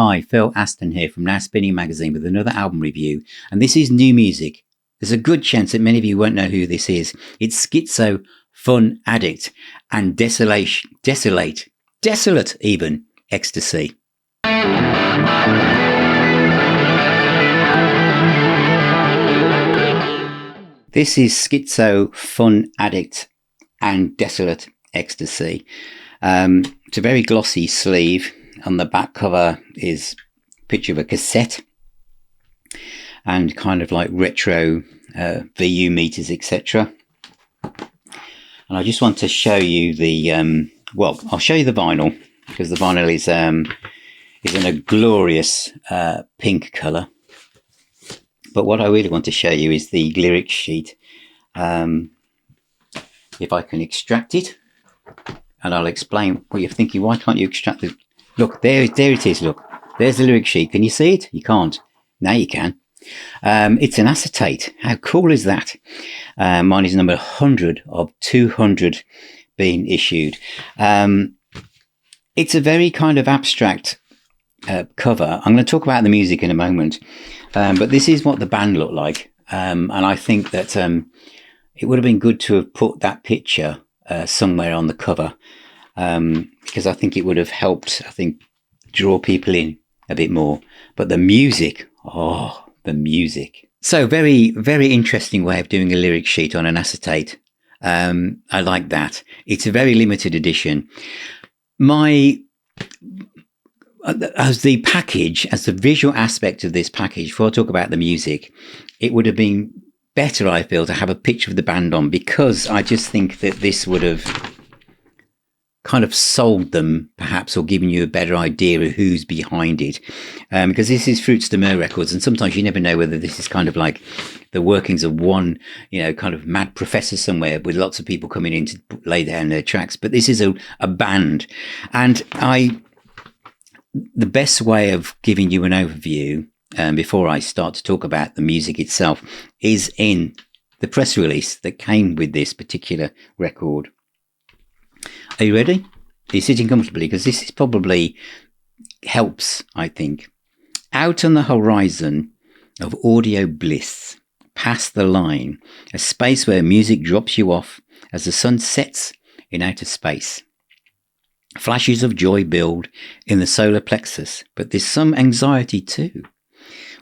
Hi, Phil Aston here from Now Spinning Magazine with another album review, and this is new music. There's a good chance that many of you won't know who this is. It's Schizo Fun Addict and Desolate even, Ecstasy. This is Schizo Fun Addict and Desolate Ecstasy. It's a very glossy sleeve. On the back cover is a picture of a cassette and kind of like retro VU meters, etc. And I just want to show you the, I'll show you the vinyl, because the vinyl is in a glorious pink colour. But what I really want to show you is the lyric sheet. If I can extract it, and I'll explain what you're thinking. Why can't you extract it? Look, there it is. Look, there's the lyric sheet. Can you see it? You can't. Now you can. It's an acetate. How cool is that? Mine is number 100 of 200 being issued. It's a very kind of abstract cover. I'm going to talk about the music in a moment. But this is what the band looked like. And I think that it would have been good to have put that picture somewhere on the cover. Because I think it would have helped, draw people in a bit more. But the music, the music. So very, very interesting way of doing a lyric sheet on an acetate. I like that. It's a very limited edition. As the visual aspect of this package, before I talk about the music, it would have been better, I feel, to have a picture of the band on, because I just think that this would have kind of sold them, perhaps, or given you a better idea of who's behind it. Because this is Fruits de Mer Records, and sometimes you never know whether this is kind of like the workings of one, kind of mad professor somewhere with lots of people coming in to lay down their tracks. But this is a band. And the best way of giving you an overview, before I start to talk about the music itself, is in the press release that came with this particular record. Are you ready? Are you sitting comfortably? Because this is probably helps, I think. Out on the horizon of audio bliss, past the line, a space where music drops you off as the sun sets in outer space. Flashes of joy build in the solar plexus, but there's some anxiety too.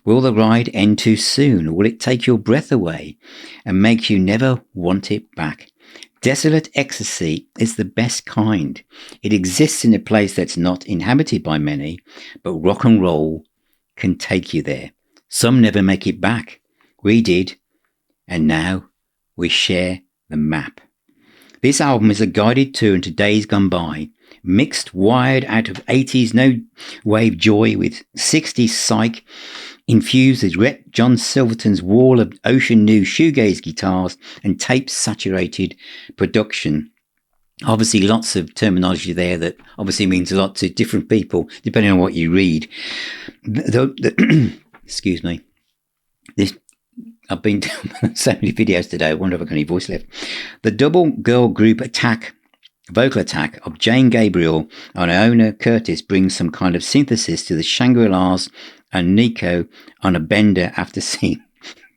Will the ride end too soon, or will it take your breath away and make you never want it back? Desolate Ecstasy is the best kind. It exists in a place that's not inhabited by many, but rock and roll can take you there. Some never make it back. We did, and now we share the map. This album is a guided tour into days gone by, mixed, wired out of 80s no-wave joy with 60s psych, infused with Rhett John Silverton's wall of ocean new shoegaze guitars and tape-saturated production. Obviously, lots of terminology there that obviously means a lot to different people, depending on what you read. Excuse me. I've been doing so many videos today, I wonder if I've got any voice left. The double girl group vocal attack of Jane Gabriel and Iona Curtis brings some kind of synthesis to the Shangri-Las and Nico on a bender after seeing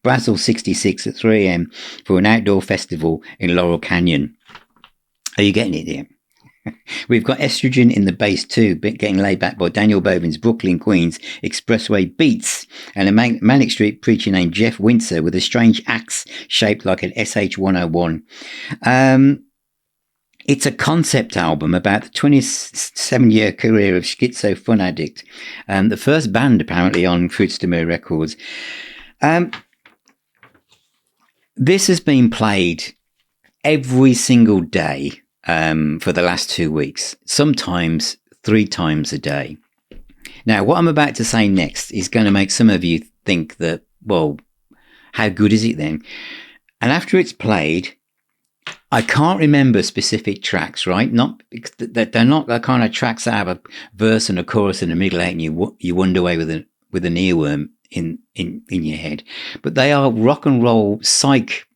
Brazil 66 at 3 a.m. for an outdoor festival in Laurel Canyon. Are you getting it here? We've got estrogen in the bass too, getting laid back by Daniel Bovin's Brooklyn Queens Expressway Beats, and a Manic Street preacher named Jeff Windsor with a strange axe shaped like an SH-101. It's a concept album about the 27-year career of Schizo Fun Addict, the first band apparently on Fruits de Mer Records. This has been played every single day for the last 2 weeks, sometimes 3 times a day. Now, what I'm about to say next is going to make some of you think that, well, how good is it then? And after it's played, I can't remember specific tracks, right? They're not the kind of tracks that have a verse and a chorus in the middle, and you wander away with an earworm in your head. But they are rock and roll, psych,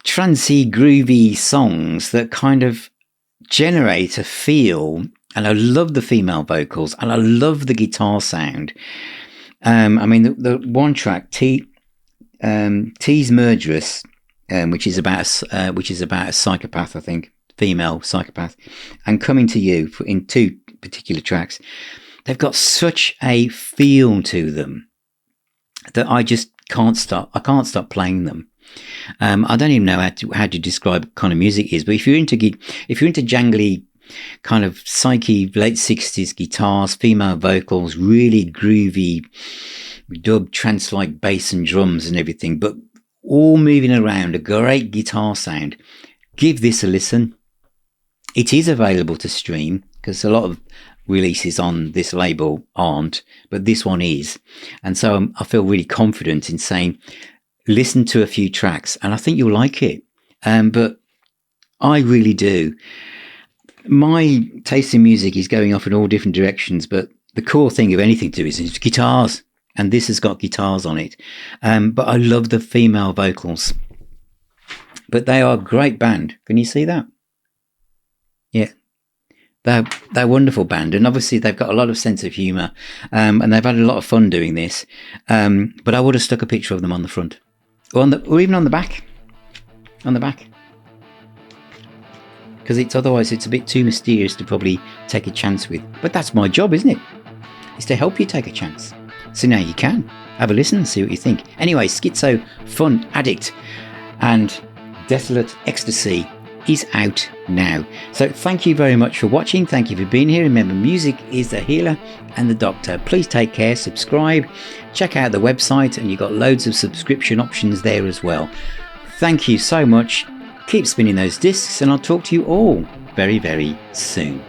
trancey, groovy songs that kind of generate a feel And I love the female vocals, and I love the guitar sound. I mean, the one track, T's Murderous, which is about a psychopath, I think, female psychopath, and Coming to You, in two particular tracks, they've got such a feel to them that I just can't stop. I can't stop playing them. I don't even know how to describe what kind of music it is, but if you're into jangly kind of psyche late 60s guitars, female vocals, really groovy dub trance-like bass and drums and everything, but all moving around, a great guitar sound, give this a listen. It is available to stream, because a lot of releases on this label aren't, but this one is. And so I feel really confident in saying, listen to a few tracks and I think you'll like it. But I really do. My taste in music is going off in all different directions, but the core thing of anything to do is guitars. And this has got guitars on it. But I love the female vocals. But they are a great band. Can you see that? Yeah. They're a wonderful band. And obviously they've got a lot of sense of humour. And they've had a lot of fun doing this. But I would have stuck a picture of them on the front. Or even on the back. On the back. Because otherwise it's a bit too mysterious to probably take a chance with. But that's my job, isn't it? It's to help you take a chance. So now you can. Have a listen and see what you think. Anyway, Schizo Fun Addict and Desolate Ecstasy is out now. So thank you very much for watching. Thank you for being here. Remember, music is the healer and the doctor. Please take care, subscribe, check out the website, and you've got loads of subscription options there as well. Thank you so much. Keep spinning those discs, and I'll talk to you all very, very soon.